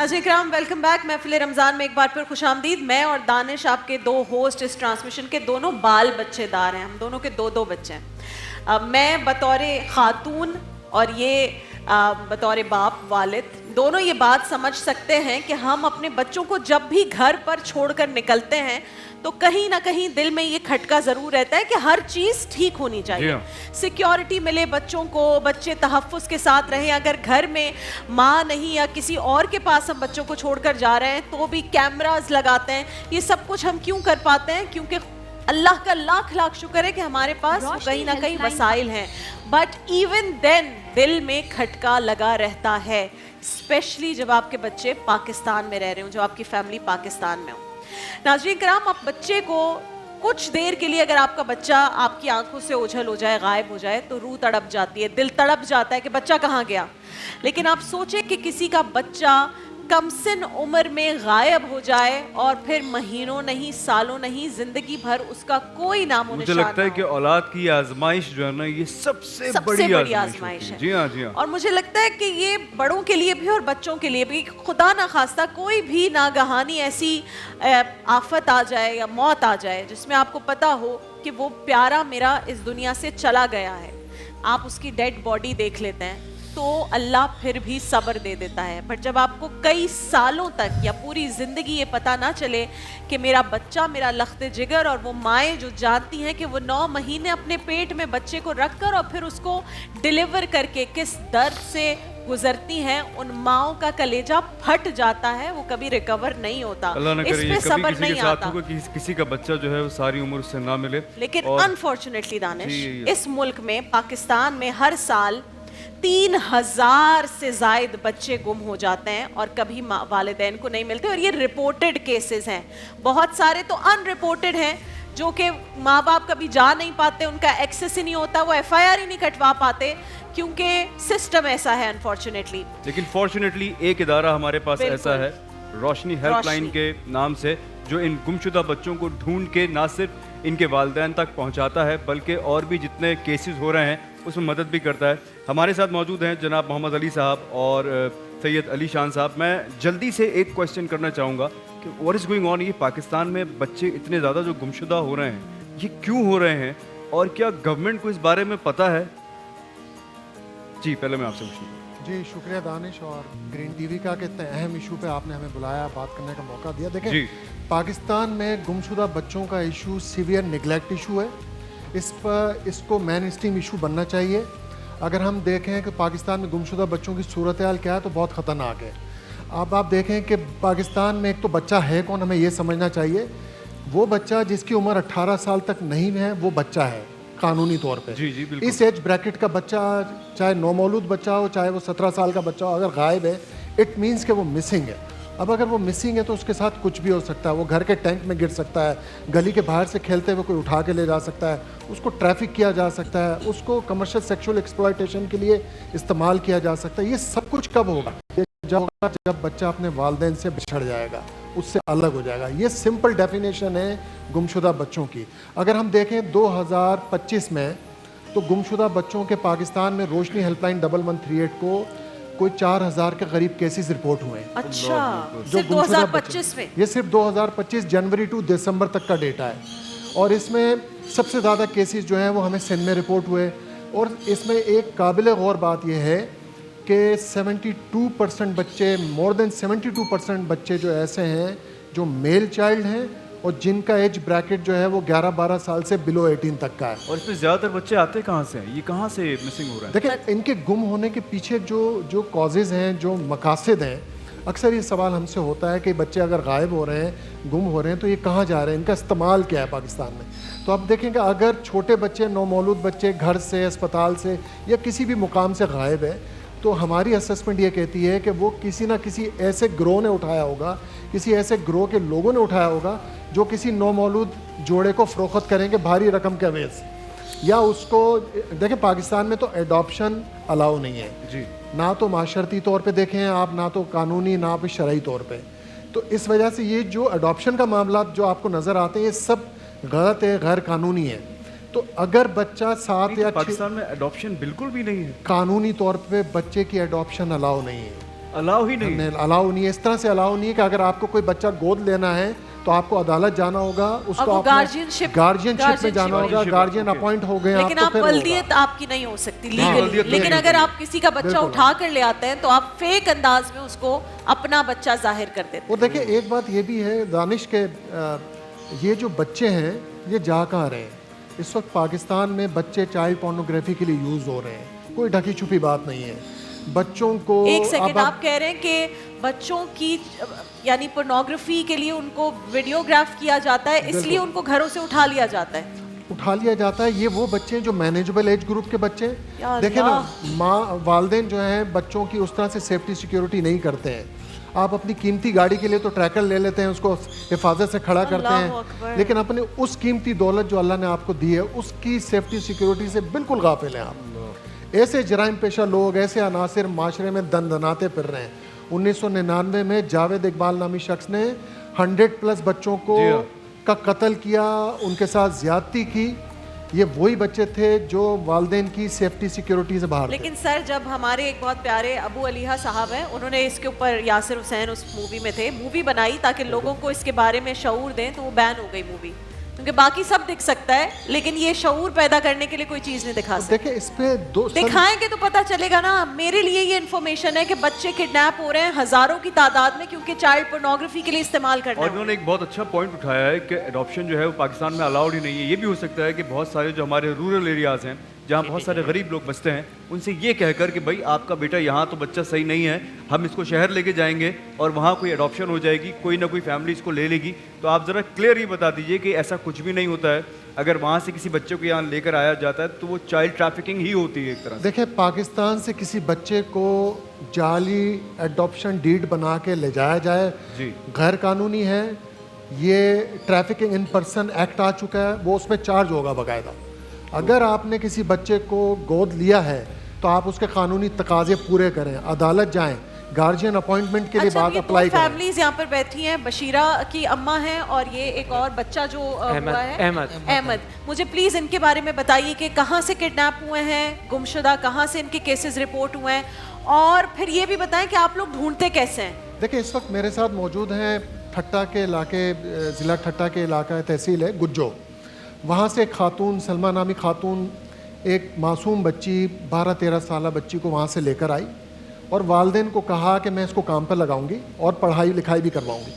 नाज़रीन इकराम, welcome back. महफिल रमज़ान में एक बार फिर खुश आमदीद। मैं और दानिश आपके दो होस्ट इस ट्रांसमिशन के, दोनों बाल बच्चेदार हैं। हम दोनों के दो बच्चे हैं। मैं बतौर खातून और ये बतौर बाप वालिद दोनों ये बात समझ सकते हैं कि हम अपने बच्चों को जब भी घर पर छोड़कर निकलते हैं तो कहीं ना कहीं दिल में ये खटका ज़रूर रहता है कि हर चीज़ ठीक होनी चाहिए, सिक्योरिटी मिले बच्चों को, बच्चे तहफ़्फ़ुज़ के साथ रहें। अगर घर में माँ नहीं या किसी और के पास हम बच्चों को छोड़कर जा रहे हैं तो भी कैमरास लगाते हैं। ये सब कुछ हम क्यों कर पाते हैं? क्योंकि अल्लाह का लाख लाख शुक्र है कि हमारे पास कहीं ना कहीं वसाइल हैं। बट इवन देन दिल में खटका लगा रहता है, स्पेशली जब आपके बच्चे पाकिस्तान में रह रहे हों, जो आपकी फैमिली पाकिस्तान में हो। नाज़रीन किराम, आप बच्चे को कुछ देर के लिए, अगर आपका बच्चा आपकी आंखों से ओझल हो जाए, गायब हो जाए, तो रूह तड़प जाती है, दिल तड़प जाता है कि बच्चा कहाँ गया। लेकिन आप सोचें कि किसी का बच्चा कमसिन उम्र में गायब हो जाए और फिर महीनों नहीं, सालों नहीं, जिंदगी भर उसका कोई नामो निशान। मुझे लगता है कि औलाद की आजमाइश जो है ना, ये सबसे बड़ी आजमाइश है। जी हाँ, जी हाँ। और मुझे लगता है कि ये बड़ों के लिए भी और बच्चों के लिए भी, खुदा ना खास्ता कोई भी नागहानी ऐसी आफत आ जाए या मौत आ जाए जिसमें आपको पता हो कि वो प्यारा मेरा इस दुनिया से चला गया है, आप उसकी डेड बॉडी देख लेते हैं तो अल्लाह फिर भी सब्र दे देता है। बट जब आपको कई सालों तक या पूरी ज़िंदगी ये पता ना चले कि मेरा बच्चा मेरा लख्त जिगर, और वो माएँ जो जानती हैं कि वो 9 महीने अपने पेट में बच्चे को रख कर और फिर उसको डिलीवर करके किस दर्द से गुजरती हैं, उन माओं का कलेजा फट जाता है, वो कभी रिकवर नहीं होता। इस पे सब्र नहीं आता। किसी का बच्चा जो है वो सारी उम्र उससे ना मिले। लेकिन अनफॉर्चुनेटली दानिश, इस मुल्क में, पाकिस्तान में हर साल 3000 से जायद बच्चे गुम हो जाते हैं और कभी वालिदैन को नहीं मिलते। और ये रिपोर्टेड केसेस हैं, बहुत सारे तो अनरिपोर्टेड हैं जो कि माँ बाप कभी जा नहीं पाते, उनका एक्सेस ही नहीं होता, वो FIR ही नहीं कटवा पाते क्योंकि सिस्टम ऐसा है अनफॉर्चुनेटली। लेकिन फॉर्चुनेटली एक इदारा हमारे पास ऐसा है, रोशनी हेल्पलाइन के नाम से, जो इन गुमशुदा बच्चों को ढूंढ के ना सिर्फ इनके वालिदैन तक पहुंचाता है बल्कि और भी जितने केसेस हो रहे हैं उसमें मदद भी करता है। हमारे साथ मौजूद हैं जनाब मोहम्मद अली साहब और सैयद अली शान साहब। मैं जल्दी से एक क्वेश्चन करना चाहूँगा कि व्हाट इज़ गोइंग ऑन, ये पाकिस्तान में बच्चे इतने ज़्यादा जो गुमशुदा हो रहे हैं, ये क्यों हो रहे हैं और क्या गवर्नमेंट को इस बारे में पता है? जी, पहले मैं आपसे पूछूँगा। जी शुक्रिया दानिश और ग्रीन टीवी का कि इतने अहम इशू पे आपने हमें बुलाया, बात करने का मौका दिया। देखें, पाकिस्तान में गुमशुदा बच्चों का इशू सिवियर निगलेक्ट इशू है। इसको मेन स्ट्रीम इशू बनना चाहिए। अगर हम देखें कि पाकिस्तान में गुमशुदा बच्चों की सूरत हाल क्या है तो बहुत ख़तरनाक है। अब आप देखें कि पाकिस्तान में एक तो बच्चा है कौन, हमें ये समझना चाहिए। वो बच्चा जिसकी उम्र 18 साल तक नहीं है वो बच्चा है कानूनी तौर पे। जी जी बिल्कुल। इस एज ब्रैकेट का बच्चा, चाहे नौमौलूद बच्चा हो चाहे वो 17 साल का बच्चा हो, अगर गायब है इट मीन्स कि वो मिसिंग है। अब अगर वो मिसिंग है तो उसके साथ कुछ भी हो सकता है। वो घर के टैंक में गिर सकता है, गली के बाहर से खेलते हुए कोई उठा के ले जा सकता है, उसको ट्रैफिक किया जा सकता है, उसको कमर्शियल सेक्सुअल एक्सप्लॉयटेशन के लिए इस्तेमाल किया जा सकता है। ये सब कुछ कब होगा? जब बच्चा अपने वालिदैन से बिछड़ जाएगा, उससे अलग हो जाएगा। ये सिंपल डेफिनेशन है गुमशुदा बच्चों की। अगर हम देखें 2025 में तो गुमशुदा बच्चों के पाकिस्तान में रोशनी हेल्पलाइन 1138 को कोई 4000 के करीब केसेस रिपोर्ट हुए हैं। अच्छा, सिर्फ 2025 में? ये सिर्फ 2025 जनवरी टू दिसंबर तक का डेटा है। और इसमें सबसे ज़्यादा केसेस जो हैं वो हमें सिंध में रिपोर्ट हुए। और इसमें एक काबिल गौर बात यह है कि 72% बच्चे, मोर देन 72% बच्चे जो ऐसे हैं जो मेल चाइल्ड हैं और जिनका एज ब्रैकेट जो है वो 11-12 साल से बिलो 18 तक का है। और इसमें ज़्यादातर बच्चे आते कहाँ से हैं? ये कहाँ से मिसिंग हो रहा है? देखिए, इनके गुम होने के पीछे जो कॉजेज़ हैं, जो मकासद हैं, अक्सर ये सवाल हमसे होता है कि बच्चे अगर गायब हो रहे हैं, गुम हो रहे हैं तो ये कहाँ जा रहे हैं, इनका इस्तेमाल क्या है पाकिस्तान में। तो आप देखेंगे अगर छोटे बच्चे, नौमौलूद बच्चे घर से, अस्पताल से या किसी भी मुकाम से गायब है तो हमारी असेसमेंट ये कहती है कि वो किसी ना किसी ऐसे ग्रोह ने उठाया होगा, किसी ऐसे ग्रोह के लोगों ने उठाया होगा जो किसी नौमौलूद जोड़े को फ़रोख्त करेंगे भारी रकम के अवेज़, या उसको। देखें, पाकिस्तान में तो एडॉप्शन अलाउ नहीं है जी, ना तो माशरती तौर पे देखें आप, ना तो कानूनी, ना पे शरई तौर पे। तो इस वजह से ये जो एडॉप्शन का मामला जो आपको नज़र आते हैं ये सब गलत है, गैर कानूनी है। तो अगर बच्चा 7 या 6, पाकिस्तान में एडॉप्शन बिल्कुल भी नहीं है, कानूनी तौर पे बच्चे की एडॉप्शन अलाउ नहीं है। अलाउ ही नहीं। अलाउ नहीं है, इस तरह से अलाउ नहीं है कि अगर आपको कोई बच्चा गोद लेना है तो आपको अदालत जाना होगा, उसको गार्जियनशिप में जाना होगा, गार्जियन अपॉइंट हो गए, लेकिन आप वल्दियत आपकी नहीं हो सकती लीगली। लेकिन अगर आप किसी का बच्चा उठा कर ले आते हैं तो आप फेक अंदाज में उसको अपना बच्चा जाहिर कर देते हैं। और देखिए एक बात ये भी है दानिश के, ये जो बच्चे हैं ये जा कहाँ रहे हैं? इस वक्त पाकिस्तान में बच्चे चाइल्ड पोर्नोग्राफी के लिए यूज हो रहे हैं, कोई ढकी छुपी बात नहीं है। बच्चों को एक सेकंड, आप कह रहे हैं कि बच्चों की यानी पोर्नोग्राफी के लिए उनको वीडियोग्राफ किया जाता है, इसलिए उनको घरों से उठा लिया जाता है? उठा लिया जाता है। ये वो बच्चे हैं जो मैनेजेबल एज ग्रुप के बच्चे हैं। देखें ना, माँ वालिदैन जो हैं बच्चों की उस तरह से सेफ्टी सिक्योरिटी नहीं करते हैं। आप अपनी कीमती गाड़ी के लिए तो ट्रैकर ले लेते हैं, उसको हिफाजत से खड़ा करते हैं, लेकिन अपने उस कीमती दौलत जो अल्लाह ने आपको दी है उसकी सेफ्टी सिक्योरिटी से बिल्कुल गाफिल हैं आप। ऐसे जराइम पेशा लोग, ऐसे अनासिर माशरे में दनदनाते फिर रहे हैं। 1999 में जावेद इकबाल नामी शख्स ने 100+ बच्चों को का कत्ल किया, उनके साथ ज्यादती की। ये वही बच्चे थे जो वालिदैन की सेफ्टी सिक्योरिटी से बाहर थे। लेकिन सर, जब हमारे एक बहुत प्यारे अबू अलीहा साहब हैं, उन्होंने इसके ऊपर, यासिर हुसैन उस मूवी में थे, मूवी बनाई ताकि लोगों को इसके बारे में शऊर दें, तो वो बैन हो गई मूवी, क्योंकि बाकी सब दिख सकता है लेकिन ये शऊर पैदा करने के लिए कोई चीज नहीं दिखा सकते। देखिए इस पे दिखाएंगे तो पता चलेगा ना। मेरे लिए ये इन्फॉर्मेशन है कि बच्चे किडनैप हो रहे हैं हजारों की तादाद में, क्योंकि चाइल्ड पोर्नोग्राफी के लिए इस्तेमाल करना है। और उन्होंने एक बहुत अच्छा पॉइंट उठाया है कि एडॉप्शन जो है वो पाकिस्तान में अलाउड ही नहीं है। ये भी हो सकता है कि बहुत सारे जो हमारे रूरल एरियाज हैं जहाँ बहुत सारे गरीब लोग बसते हैं, उनसे ये कहकर कि भाई आपका बेटा यहाँ तो बच्चा सही नहीं है, हम इसको शहर लेके जाएंगे और वहाँ कोई एडॉप्शन हो जाएगी, कोई ना कोई फैमिली इसको ले लेगी। तो आप ज़रा क्लियर ही बता दीजिए कि ऐसा कुछ भी नहीं होता है। अगर वहाँ से किसी बच्चे को यहाँ लेकर आया जाता है तो वो चाइल्ड ट्रैफिकिंग ही होती है एक तरह से। देखिए पाकिस्तान से किसी बच्चे को जाली एडॉप्शन डीड बना के ले जाया जाए जी गैर कानूनी है। ये ट्रैफिकिंग इन पर्सन एक्ट आ चुका है, वो उसमें चार्ज होगा बाकायदा। अगर आपने किसी बच्चे को गोद लिया है तो आप उसके कानूनी तकाजे पूरे करें, अदालत जाएं, गार्जियन अपॉइंटमेंट के लिए बात अप्लाई करें। फैमिलीज यहाँ पर बैठी हैं, बशीरा की अम्मा हैं और ये एक और बच्चा जो हुआ है अहमद। मुझे प्लीज इनके बारे में बताइए कि कहाँ से किडनैप हुए हैं, गुमशुदा कहाँ से इनके केसेस रिपोर्ट हुए हैं, और फिर ये भी बताएं कि आप लोग ढूंढते कैसे हैं। देखिए इस वक्त मेरे साथ मौजूद हैं ठट्टा के इलाके, ज़िला ठट्टा के इलाका तहसील है गुज्जो। वहाँ से एक खातून, सलमा नामी खातून, एक मासूम बच्ची 12-13 साल बच्ची को वहाँ से लेकर आई और वालिदैन को कहा कि मैं इसको काम पर लगाऊंगी और पढ़ाई लिखाई भी करवाऊंगी।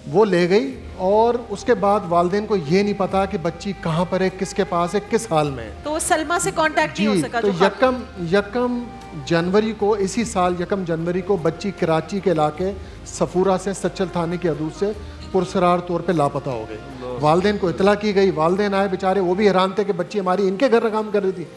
वो ले गई और उसके बाद वालिदैन को ये नहीं पता कि बच्ची कहाँ पर है, किसके पास है, किस हाल में है। तो सलमा से कांटेक्ट नहीं हो सका। तो यकम जनवरी को, इसी साल 1 जनवरी को बच्ची कराची के इलाके सफूरा से सच्चल थाने की हदूद से पुरसरार तौर पे लापता हो गई। वालिदैन को इतला की गई, वालिदैन आए बेचारे, वो भी हैरान थे कि बच्ची हमारी इनके घर काम कर रही थी।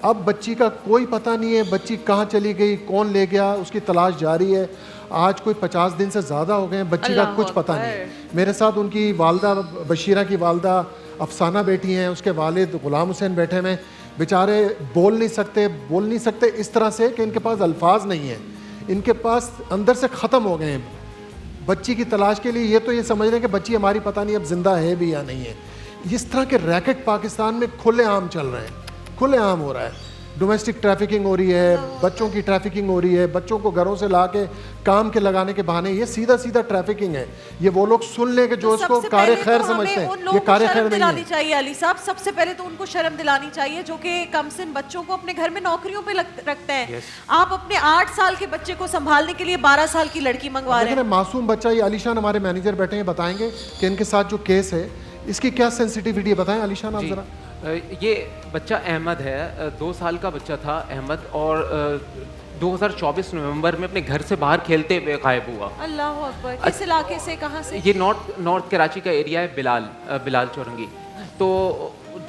अब बच्ची का कोई पता नहीं है, बच्ची कहाँ चली गई, कौन ले गया, उसकी तलाश जारी है। आज कोई 50 दिन से ज़्यादा हो गए हैं, बच्ची का कुछ पता नहीं। मेरे साथ उनकी वालदा, बशीरा की वालदा अफसाना बैठी हैं, उसके वालिद ग़ुलाम हुसैन बैठे हैं। बेचारे बोल नहीं सकते इस तरह से कि इनके पास अल्फाज नहीं है, इनके पास अंदर से ख़त्म हो गए हैं बच्ची की तलाश के लिए। ये तो ये समझ रहे हैं कि बच्ची हमारी पता नहीं अब जिंदा है भी या नहीं है। इस तरह के रैकेट पाकिस्तान में खुलेआम चल रहे हैं, खुलेआम हो रहा है। डोमेस्टिक ट्रैफिकिंग हो रही है, बच्चों की ट्रैफिकिंग हो रही है, बच्चों को घरों से ला के काम के लगाने के बहाने। ये सीधा ट्रैफिकिंग है। ये वो लोग सुन ले कि जो इसको कार्य खैर समझते हैं, ये कार्य खैर नहीं है। चाहिए अली साहब, सबसे पहले तो उनको शर्म दिलानी चाहिए जो कि कमसिन बच्चों को अपने घर में नौकरियों पे रखते हैं। आप अपने 8 साल के बच्चे को संभालने के लिए 12 साल की लड़की मंगवा रहे हैं। मासूम बच्चा, ये अलीशान हमारे मैनेजर बैठे हैं, बताएंगे कि इनके साथ जो केस है इसकी क्या सेंसिटिविटी है, बताएं अलीशान आप जरा। ये बच्चा अहमद है, 2 साल का बच्चा था अहमद, और 2024 नवंबर में अपने घर से बाहर खेलते हुए गायब हुआ। अल्लाह अकबर। किस इलाके से, कहाँ से? ये नॉर्थ कराची का एरिया है, बिलाल चौरंगी। तो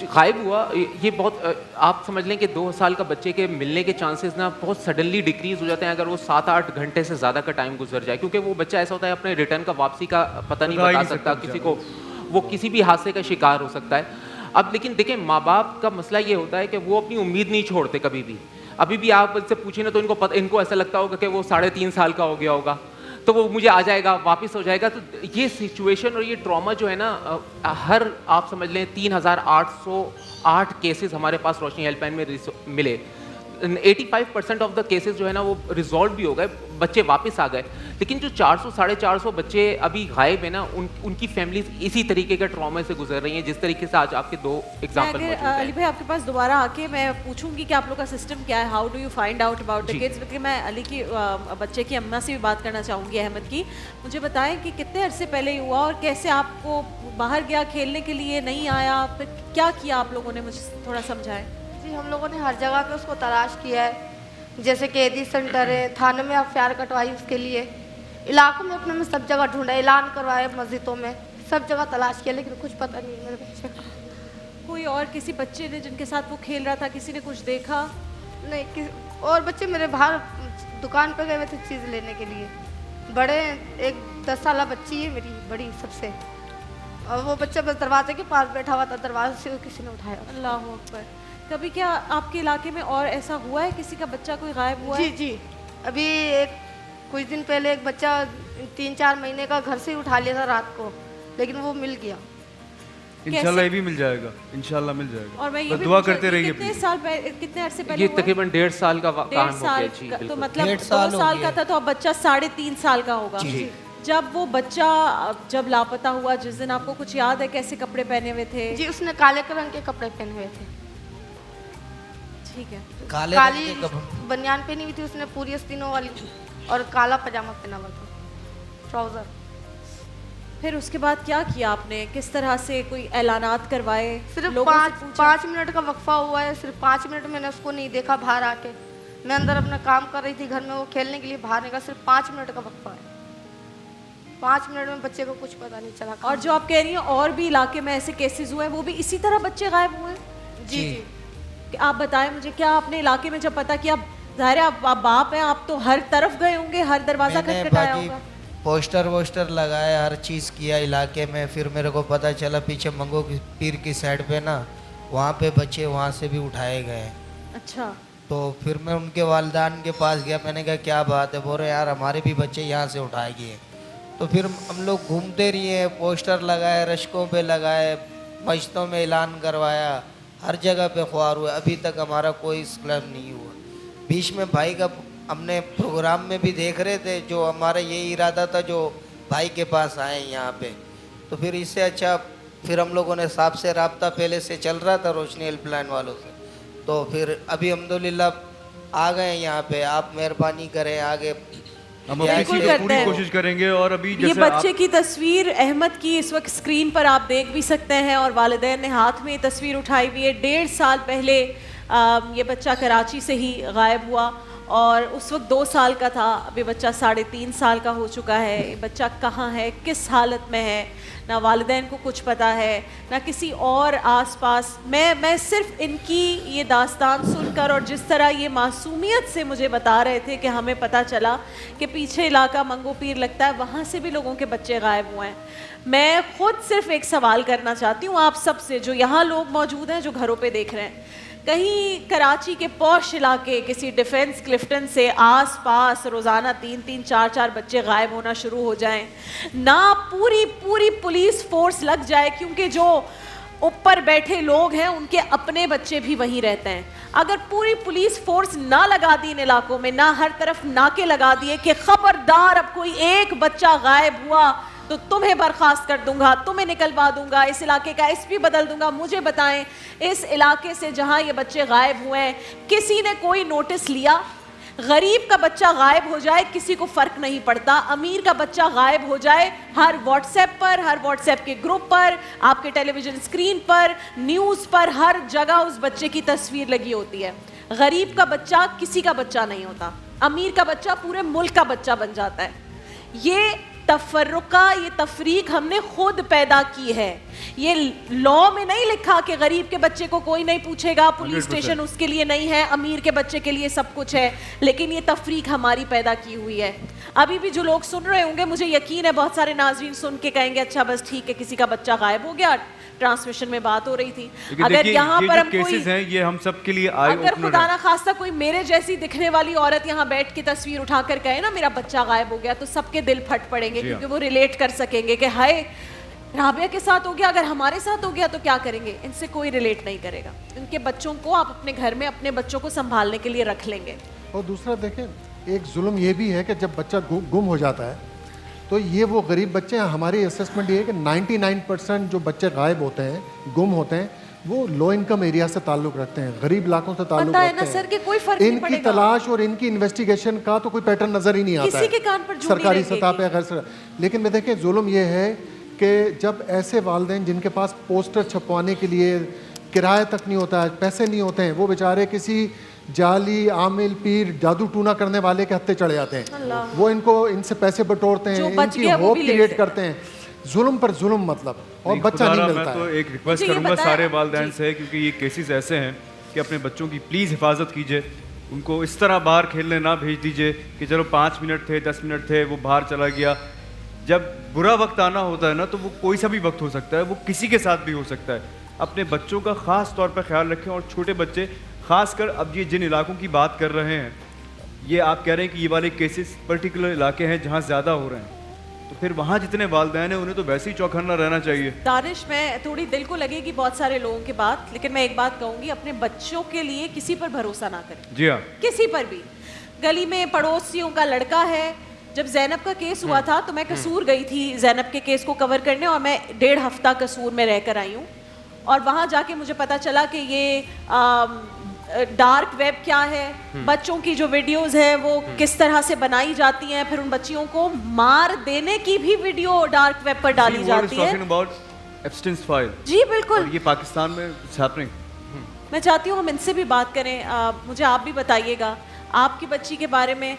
गायब हुआ। ये बहुत, आप समझ लें कि 2 साल का बच्चे के मिलने के चांसेस ना बहुत सडनली डिक्रीज हो जाते हैं अगर वो 7-8 घंटे से ज़्यादा का टाइम गुजर जाए, क्योंकि वो बच्चा ऐसा होता है अपने रिटर्न का, वापसी का पता नहीं बता सकता किसी को, वो किसी भी हादसे का शिकार हो सकता है। अब लेकिन देखें, माँ बाप का मसला ये होता है कि वो अपनी उम्मीद नहीं छोड़ते कभी भी। अभी भी आप इससे पूछे ना तो इनको ऐसा लगता होगा कि वो 3.5 साल का हो गया होगा, तो वो मुझे आ जाएगा, वापस हो जाएगा। तो ये सिचुएशन और ये ट्रॉमा जो है ना, हर आप समझ लें 3808 केसेस हमारे पास रोशनी हेल्पलाइन में मिले। 85% ऑफ द केसेस जो है ना वो रिजॉल्व भी हो गए, बच्चे वापस आ गए। लेकिन जो 400-450 बच्चे अभी गायब है ना, उनकी फैमिलीज इसी तरीके के ट्रॉमा से गुजर रही हैं जिस तरीके से आज आपके दो एग्जांपल मौजूद हैं। अली भाई आपके पास दोबारा आके मैं पूछूंगी कि आप लोग का सिस्टम क्या है, how do you find out about the kids, बल्कि मैं अली की बच्चे की अम्मा से भी बात करना चाहूँगी, अहमद की। मुझे बताएं कि कितने अरसे पहले हुआ और कैसे आपको बाहर गया खेलने के लिए, नहीं आया, फिर क्या किया आप लोगों ने, मुझे थोड़ा समझाएं। जी, हम लोगों ने हर जगह पे उसको तलाश किया है, जैसे कैदी सेंटर है, थाने में एफआईआर कटवाई उसके लिए, इलाकों में अपने में सब जगह ढूंढा, ऐलान करवाए मस्जिदों में, सब जगह तलाश किया, लेकिन कुछ पता नहीं मेरे बच्चे का। कोई और किसी बच्चे ने जिनके साथ वो खेल रहा था, किसी ने कुछ देखा? नहीं, और बच्चे मेरे बाहर दुकान पे गए हुए थे चीज़ लेने के लिए, बड़े एक 10 साल बच्ची है मेरी बड़ी सबसे, और वो बच्चा बस दरवाजे के पास बैठा हुआ था, दरवाजे से किसी ने उठाया। अल्लाह अकबर। कभी क्या आपके इलाके में और ऐसा हुआ है, किसी का बच्चा कोई गायब हुआ जी है? जी, अभी कुछ दिन पहले एक बच्चा 3-4 महीने का घर से ही उठा लिया था रात को, लेकिन वो मिल गया। इंशाल्लाह ये भी मिल जाएगा, इंशाल्लाह मिल जाएगा। और मैं ये बस भी दुआ पूछा- करते ये रहिए कितने please। साल पहले, कितने अरसे पहले ये हुआ है? तकरीबन 1.5 साल का काम 1.5 हो साल गया जी, का, तो बिल्कुल। मतलब 1.5 2 साल हो साल गया। का था, तो अब बच्चा 3.5 साल का होगा। जी। जब वो बच्चा जब लापता हुआ, जिस दिन आपको कुछ याद है कैसे कपड़े पहने हुए थे? जी, उसने काले रंग के कपड़े पहने हुए थे, ठीक है। काले काली रंग के कपड़े। बनियान पहनी हुई थी उसने पूरी आस्तीनों वाली, और काला पजामा पहना हुआ था, ट्राउजर। फिर उसके बाद क्या किया आपने, किस तरह से कोई ऐलानात करवाए? सिर्फ लोगों से पूछा? 5 मिनट का वक्फा हुआ है, सिर्फ 5 मिनट मैंने उसको नहीं देखा बाहर आके, मैं अंदर अपना काम कर रही थी घर में, वो खेलने के लिए बाहर निकला, सिर्फ 5 मिनट का वक्फा है। 5 मिनट में बच्चे को कुछ पता नहीं चला। और जो आप कह रही हैं और भी इलाके में ऐसे केसेस हुए हैं, वो भी इसी तरह बच्चे गायब हुए हैं? जी जी, कि आप बताएं मुझे, क्या आपने इलाके में जब पता किया, ज़ाहिर है आप बाप हैं, आप तो हर तरफ गए होंगे, हर दरवाज़ा मैंने खटखटाया बाकी होगा? पोस्टर वोस्टर लगाया, हर चीज़ किया इलाके में। फिर मेरे को पता चला पीछे मंगो की पीर की साइड पे ना, वहाँ पे बच्चे वहाँ से भी उठाए गए। अच्छा। तो फिर मैं उनके वालिदान के पास गया, मैंने कहा क्या बात है, बोल रहे यार हमारे भी बच्चे यहाँ से उठाए गए। तो फिर हम लोग घूमते रहिए, पोस्टर लगाए, रश्कों पे लगाए, मस्जिदों में ऐलान करवाया, हर जगह पे ख्वार हुआ, अभी तक हमारा कोई क्लेम नहीं हुआ। बीच में भाई का हमने प्रोग्राम में भी देख रहे थे, जो हमारा ये इरादा था जो भाई के पास आए यहाँ पे, तो फिर इससे अच्छा फिर हम लोगों ने साहब से रब्ता पहले से चल रहा था रोशनी हेल्पलाइन वालों से, तो फिर अभी अल्हम्दुलिल्लाह आ गए यहाँ पे। आप मेहरबानी करें आगे, हम बिल्कुल अपनी करते पूरी हैं। कोशिश करेंगे। और अभी ये जैसे बच्चे की तस्वीर अहमद की इस वक्त स्क्रीन पर आप देख भी सकते हैं, और वालिदैन ने हाथ में ये तस्वीर उठाई हुई है। 1.5 साल पहले ये बच्चा कराची से ही गायब हुआ, और उस वक्त 2 साल का था, अभी बच्चा 3.5 साल का हो चुका है। ये बच्चा कहाँ है, किस हालत में है, ना वालिदैन को कुछ पता है, ना किसी और आसपास। मैं सिर्फ इनकी ये दास्तान सुनकर, और जिस तरह ये मासूमियत से मुझे बता रहे थे कि हमें पता चला कि पीछे इलाका मंगो पीर लगता है, वहाँ से भी लोगों के बच्चे गायब हुए हैं। मैं खुद सिर्फ एक सवाल करना चाहती हूँ आप सब से, जो यहाँ लोग मौजूद हैं, जो घरों पे देख रहे हैं, कहीं कराची के पॉश इलाके किसी डिफेंस क्लिफ्टन से आस पास रोज़ाना 3-3, 4-4 बच्चे गायब होना शुरू हो जाएं, ना पूरी पुलिस फोर्स लग जाए, क्योंकि जो ऊपर बैठे लोग हैं उनके अपने बच्चे भी वहीं रहते हैं। अगर पूरी पुलिस फोर्स ना लगा दी इन इलाकों में, ना हर तरफ नाके लगा दिए कि खबरदार अब कोई एक बच्चा गायब हुआ तो तुम्हें बर्खास्त कर दूंगा, तुम्हें निकलवा दूंगा, इस इलाके का एसपी बदल दूंगा, मुझे बताएं इस इलाके से जहां ये बच्चे गायब हुए हैं किसी ने कोई नोटिस लिया? गरीब का बच्चा गायब हो जाए किसी को फर्क नहीं पड़ता, अमीर का बच्चा गायब हो जाए हर व्हाट्सएप पर, हर व्हाट्सएप के ग्रुप पर, आपके टेलीविजन स्क्रीन पर, न्यूज़ पर, हर जगह उस बच्चे की तस्वीर लगी होती है। गरीब का बच्चा किसी का बच्चा नहीं होता, अमीर का बच्चा पूरे मुल्क का बच्चा बन जाता है। ये तफर्रुका, ये तफरीक हमने खुद पैदा की है। ये लॉ में नहीं लिखा कि गरीब के बच्चे को कोई नहीं पूछेगा, पुलिस 100% स्टेशन उसके लिए नहीं है, अमीर के बच्चे के लिए सब कुछ है, लेकिन ये तफरीक हमारी पैदा की हुई है। अभी भी जो लोग सुन रहे होंगे, मुझे यकीन है बहुत सारे नाज़रीन सुन के कहेंगे अच्छा बस ठीक है, किसी का बच्चा गायब हो गया, ट्रांसमिशन में बात हो रही थी। अगर यहाँ पर हम कोई केसेस हैं, ये हम सब के लिए आई अगर ओपनर खुदा है। ना खास्ता कोई मेरे जैसी दिखने वाली औरत यहाँ बैठ के तस्वीर उठाकर कहे ना मेरा बच्चा गायब हो गया, तो सबके दिल फट पड़ेंगे, जी हाँ। क्योंकि वो रिलेट कर सकेंगे कि हाय رابعہ کے ساتھ ہو گیا, اگر ہمارے ساتھ ہو گیا تو کیا کریں گے؟ ان سے کوئی ریلیٹ نہیں کرے گا. ان کے بچوں کو آپ اپنے گھر میں اپنے بچوں کو سنبھالنے کے لیے رکھ لیں گے. اور دوسرا دیکھیں, ایک ظلم یہ بھی ہے کہ جب بچہ گم ہو جاتا ہے تو یہ وہ غریب بچے ہیں. ہماری اسسمنٹ یہ ہے کہ 99% جو بچے غائب ہوتے ہیں, گم ہوتے ہیں, وہ لو انکم ایریا سے تعلق رکھتے ہیں, غریب علاقوں سے تعلق پتہ ہے نا رکھتے سر کہ ہیں. کوئی فرق ان نہیں کی پڑے گا. تلاش اور ان کی انویسٹیگیشن کا تو کوئی پیٹرن نظر ہی نہیں آتا کسی کے ہے کان پر جھوٹ نہیں سرکاری لگے سطح گی. پہ غیر. لیکن میں دیکھیں ظلم یہ ہے کہ جب ایسے والدین جن کے پاس پوسٹر چھپوانے کے لیے کرایہ تک نہیں ہوتا ہے, پیسے نہیں ہوتے ہیں, وہ بیچارے کسی جعلی عامل پیر جادو ٹونا کرنے والے کے ہتھے چڑھ جاتے ہیں. وہ ان سے پیسے بٹورتے ہیں, جو ان بچ کی گیا وہ ہوپ بھی لے کریٹ سے. کرتے ہیں. ظلم پر ظلم مطلب, اور بچہ نہیں خدا را, ملتا میں تو ہے. ایک ریکویسٹ مجھے یہ کروں گا پتہ ہے- سارے والدین سے, کیونکہ یہ کیسز ایسے ہیں کہ اپنے بچوں کی پلیز حفاظت کیجیے. ان کو اس طرح باہر کھیلنے نہ بھیج دیجیے کہ چلو 5 منٹ تھے 10 منٹ تھے وہ باہر چلا گیا. جب برا وقت آنا ہوتا ہے نا تو وہ کوئی سا بھی وقت ہو سکتا ہے, وہ کسی کے ساتھ بھی ہو سکتا ہے. اپنے بچوں کا خاص طور پر خیال رکھیں, اور چھوٹے بچے خاص کر. اب یہ جن علاقوں کی بات کر رہے ہیں, یہ آپ کہہ رہے ہیں کہ یہ والے کیسز پرٹیکولر علاقے ہیں جہاں زیادہ ہو رہے ہیں, تو پھر وہاں جتنے والدین ہیں انہیں تو ویسے ہی چوکھنا رہنا چاہیے. دانش, میں تھوڑی دل کو لگے گی بہت سارے لوگوں کی بات, لیکن میں ایک بات کہوں گی, اپنے بچوں کے لیے کسی پر بھروسہ نہ کریں. جی ہاں, کسی پر بھی. گلی میں پڑوسیوں کا لڑکا ہے, جب زینب کا کیس ہوا تھا تو میں قصور گئی تھی زینب کے کیس کو کور کرنے, اور میں 1.5 ہفتہ قصور میں رہ کر آئی ہوں. اور وہاں جا کے مجھے پتا چلا کہ یہ ڈارک ویب کیا ہے, بچوں کی جو ویڈیوز ہیں وہ کس طرح سے بنائی جاتی ہیں, پھر ان بچیوں کو مار دینے کی بھی ویڈیو ڈارک ویب پر ڈالی جاتی ہے. جی بالکل, یہ پاکستان میں میں چاہتی ہوں ہم ان سے بھی بات کریں. مجھے آپ بھی بتائیے گا آپ کی بچی کے بارے میں,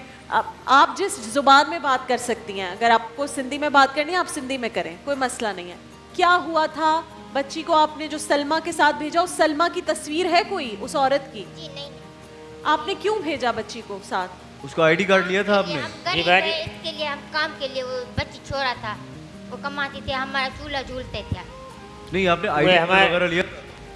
آپ جس زبان میں بات کر سکتی ہیں, اگر آپ کو سندھی میں بات کرنی ہے آپ سندھی میں کریں, کوئی مسئلہ نہیں ہے. کیا ہوا تھا بچی کو آپ نے جو سلمہ کے ساتھ بھیجا, اس سلمہ کی تصویر ہے کوئی اس عورت کی؟ جی نہیں, آپ نے کیوں بھیجا بچی کو ساتھ؟ اس کا آئی ڈی کارڈ لیا تھا آپ نے؟ ہم غریب ہیں, اس کے لیے ہم کام کے لیے وہ بچی چھوڑا تھا, وہ کماتی تھی, ہمارا چولہا جھولتے تھے. نہیں, آپ نے آئی ڈی وغیرہ لیا؟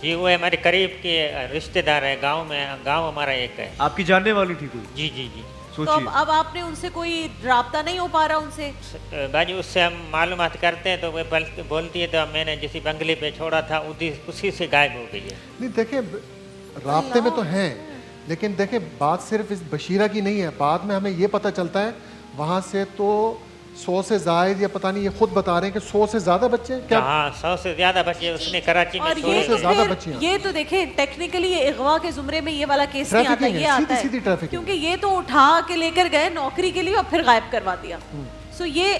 جی وہ ہمارے قریب کے رشتہ دار ہے, گاؤں میں, گاؤں ہمارا ایک ہے. آپ کی جاننے والی تھی کوئی؟ جی جی جی. تو اب آپ نے ان سے کوئی رابطہ نہیں ہو پا رہا ان سے؟ باجی اس سے ہم معلومات کرتے ہیں تو وہ بولتی ہے تو میں نے جسی بنگلے پہ چھوڑا تھا اسی سے غائب ہو گئی ہے. نہیں دیکھیں, رابطے میں تو ہیں, لیکن دیکھیں بات صرف اس بشیرہ کی نہیں ہے. بعد میں ہمیں یہ پتہ چلتا ہے وہاں سے تو 100 سے زائد, یا پتہ نہیں, یہ خود بتا رہے ہیں کہ 100 سے زیادہ بچے ہیں. ہاں 100 سے زیادہ بچے اس نے کراچی میں اور چھوڑے. یہ سے تو زیادہ پھر بچیاں. یہ تو دیکھیں ٹیکنیکلی یہ اغوا کے زمرے میں یہ والا کیس نہیں آتا, ٹریفکنگ ہے, یہ آتا سیدھی ہے ٹریفکنگ. کیونکہ یہ تو اٹھا کے لے کر گئے نوکری کے لیے اور پھر غائب کروا دیا. سو یہ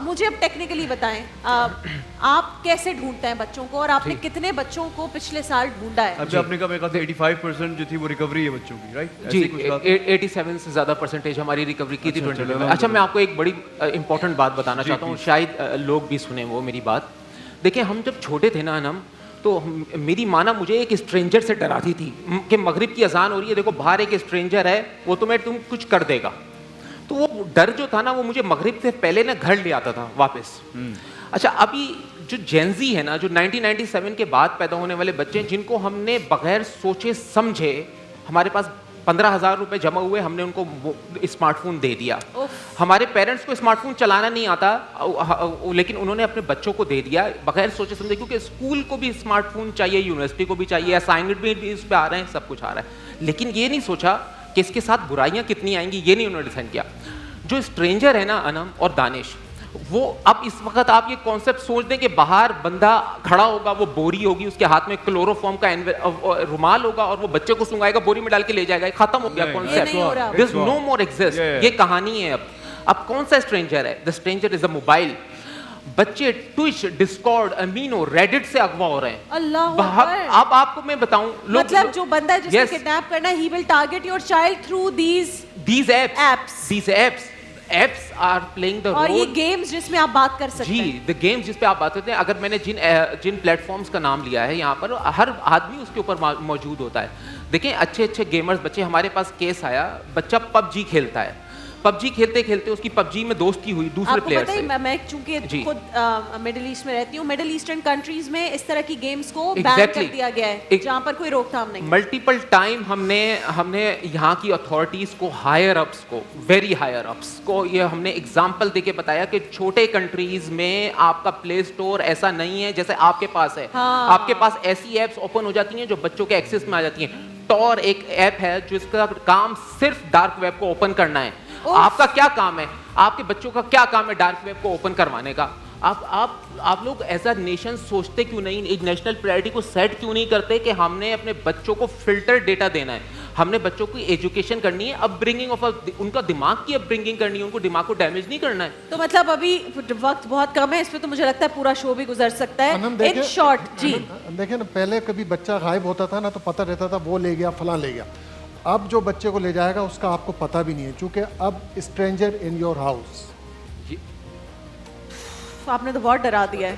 مجھے اب ٹیکنیکلی بتائیں آپ کیسے ڈھونڈتے ہیں بچوں کو, اور آپ نے کتنے بچوں کو پچھلے سال ڈھونڈا ہے؟ اب آپ نے کہا میرے خیال سے 85% جو تھی وہ ریکوری ہے بچوں کی, رائٹ؟ جی 87 سے زیادہ پرسنٹیج ہماری ریکوری کی تھی 20 میں. اچھا میں آپ کو ایک بڑی امپورٹنٹ بات بتانا چاہتا ہوں, شاید لوگ بھی سنیں وہ میری بات. دیکھیں ہم جب چھوٹے تھے نا انم, تو میری ماں نا مجھے ایک اسٹرینجر سے ڈراتی تھی کہ مغرب کی اذان ہو رہی ہے, دیکھو باہر ایک اسٹرینجر ہے, وہ تم کچھ کر دے گا. تو وہ ڈر جو تھا نا وہ مجھے مغرب سے پہلے نا گھر لے آتا تھا واپس. اچھا ابھی جو جینزی ہے نا, جو 1997 کے بعد پیدا ہونے والے بچے ہیں, جن کو ہم نے بغیر سوچے سمجھے, ہمارے پاس 15,000 روپے جمع ہوئے, ہم نے ان کو اسمارٹ فون دے دیا. ہمارے پیرنٹس کو اسمارٹ فون چلانا نہیں آتا, لیکن انہوں نے اپنے بچوں کو دے دیا بغیر سوچے سمجھے, کیونکہ اسکول کو بھی اسمارٹ فون چاہیے, یونیورسٹی کو بھی چاہیے, اسائنمنٹ بھی اس پہ آ رہے ہیں, سب کچھ آ رہا ہے. لیکن یہ نہیں سوچا کہ اس کے ساتھ برائیاں کتنی آئیں گی, یہ نہیں انہوں نے ڈیسائڈ کیا. جو اسٹرینجر ہے نا انم اور دانش, وہ اب اس وقت آپ یہ کانسیپٹ سوچ دیں کہ باہر بندہ کھڑا ہوگا, وہ بوری ہوگی, اس کے ہاتھ میں کلوروفارم کا رومال ہوگا, اور وہ بچے کو سنگائے گا, بوری میں ڈال کے لے جائے گا, ختم ہو گیا کانسیپٹ. دیر از نو مور ایگزسٹ. یہ کہانی ہے. اب کون سا اسٹرینجر ہے؟ دا اسٹرینجر از اے موبائل. بچے ٹوئچ, ڈسکارڈ, امینو, ریڈٹ سے اغوا ہو رہے ہیں. اللہ اب آپ کو میں بتاؤں, مطلب جو بندہ ہے جس کو کڈنیپ کرنا ہے, he will target your child through these apps. Apps are playing the role. اور یہ گیمز جس میں آپ بات کر سکتے ہیں. جی دا گیمز جس پہ آپ بات کرتے ہیں. اگر میں نے جن پلیٹ فارمس کا نام لیا ہے یہاں پر, ہر آدمی اس کے اوپر موجود ہوتا ہے. دیکھیں اچھے گیمرز بچے, ہمارے پاس کیس آیا, بچہ PUBG کھیلتا ہے. PUBG खेलते खेलते उसकी PUBG में दोस्ती हुई दूसरे आपको प्लेयर पता से। है, मैं चूंकि जी। खुद मिडिल ईस्ट में रहती हूँ, मिडिल ईस्टर्न कंट्रीज में इस तरह की गेम्स को बैन Exactly. कर दिया गया है, एक- जहाँ पर कोई रोकथाम नहीं है। मल्टीपल टाइम हमने यहाँ की अथॉरिटीज को, हायर अप्स को, वेरी हायर अप्स को ये हमने एग्जांपल देके बताया कि छोटे कंट्रीज में आपका प्ले स्टोर ऐसा नहीं है जैसे आपके पास है। हाँ। आपके पास ऐसी एप्स ओपन हो जाती हैं जो बच्चों के एक्सेस में आ जाती हैं। टॉर एक ऐप है जिसका काम सिर्फ डार्क वेब को ओपन करना है। आपका क्या काम है, आपके बच्चों का क्या काम है डार्क वेब को ओपन करवाने का? आप लोग एज अ नेशन सोचते क्यों नहीं, एक नेशनल प्रायोरिटी को सेट क्यों नहीं करते कि हमने अपने बच्चों को फिल्टर डेटा देना है, हमने बच्चों की एजुकेशन करनी है, अपब्रिंगिंग ऑफ उनका दिमाग की अपब्रिंगिंग करनी है, उनको दिमाग को डैमेज नहीं करना है। तो मतलब अभी वक्त बहुत कम है, इस पे तो मुझे लगता है पूरा शो भी गुजर सकता है। आनंद, इन देखिए- शॉर्ट जी, देखिए ना, पहले कभी बच्चा गायब होता था ना तो पता रहता था वो ले गया, फलां ले गया। अब जो बच्चे को ले जाएगा उसका आपको पता भी नहीं है, क्योंकि अब स्ट्रेंजर इन योर हाउस। आपने तो बहुत डरा दिया है।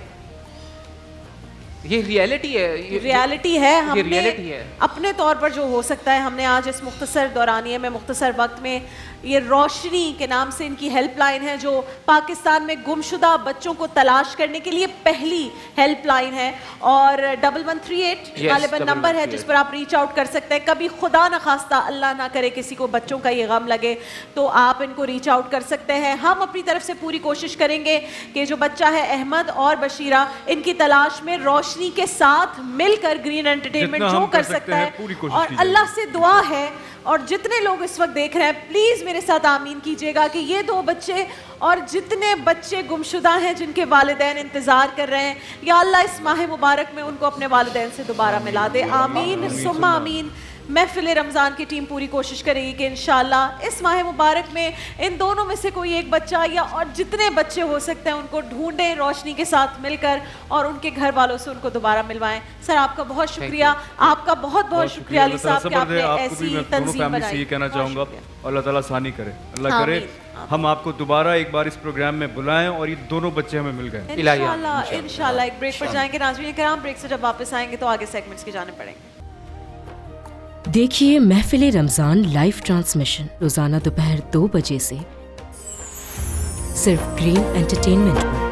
ये रियलिटी है, रियलिटी है। हमने reality है। अपने तौर पर जो हो सकता है, हमने आज इस मुख्तसर दौरानिए में, मुख्तसर वक्त में, ये रोशनी के नाम से इनकी हेल्पलाइन है जो पाकिस्तान में गुमशुदा बच्चों को तलाश करने के लिए पहली हेल्पलाइन है, और 1138 Yes, गालिबन नंबर है 1138 जिस पर आप रीच आउट कर सकते हैं। कभी खुदा न खास्ता, अल्लाह ना करे, किसी को बच्चों का ये गम लगे तो आप इनको रीच आउट कर सकते हैं। हम अपनी तरफ से पूरी कोशिश करेंगे कि जो बच्चा है अहमद और बशीरा, इनकी तलाश में रोशनी के साथ मिलकर ग्रीन एंटरटेनमेंट जितना जो हम कर कर सकते सकता हैं, है, पूरी कोशिश और की अल्लाह से दुआ है, और जितने लोग इस वक्त देख रहे हैं प्लीज मेरे साथ आमीन कीजिएगा कि ये दो बच्चे और जितने बच्चे गुमशुदा हैं जिनके वालिदैन इंतजार कर रहे हैं, या अल्लाह इस माह मुबारक में उनको अपने वालिदैन से दोबारा मिला दे। आमीन सुम्मा आमीन। महफिल रमज़ान की टीम पूरी कोशिश करेगी कि इंशाअल्लाह इस माह मुबारक में इन दोनों में से कोई एक बच्चा या और जितने बच्चे हो सकते हैं उनको ढूंढें रोशनी के साथ मिलकर, और उनके घर वालों से उनको दोबारा मिलवाएं। सर आपका बहुत शुक्रिया, आपका बहुत बहुत शुक्रिया अली साहब कि आपने ऐसी तंजीम फैमिली से बनाई। ये कहना बहुत चाहूँगा, शुक्रिया। अल्लाह ताला आसानी करे, अल्लाह करे आमीन। हम आपको दोबारा एक बार इस प्रोग्राम में बुलाएं और ये दोनों बच्चे हमें मिल गए। इंशाल्लाह इंशाल्लाह। एक ब्रेक पर जाएंगे नाज़रीन किराम, ब्रेक से जब वापस आएंगे तो आगे सेगमेंट्स की जाने पड़ेंगे। देखिए महफिल रमज़ान लाइव ट्रांसमिशन रोज़ाना दोपहर 2 बजे से सिर्फ ग्रीन एंटरटेनमेंट पर।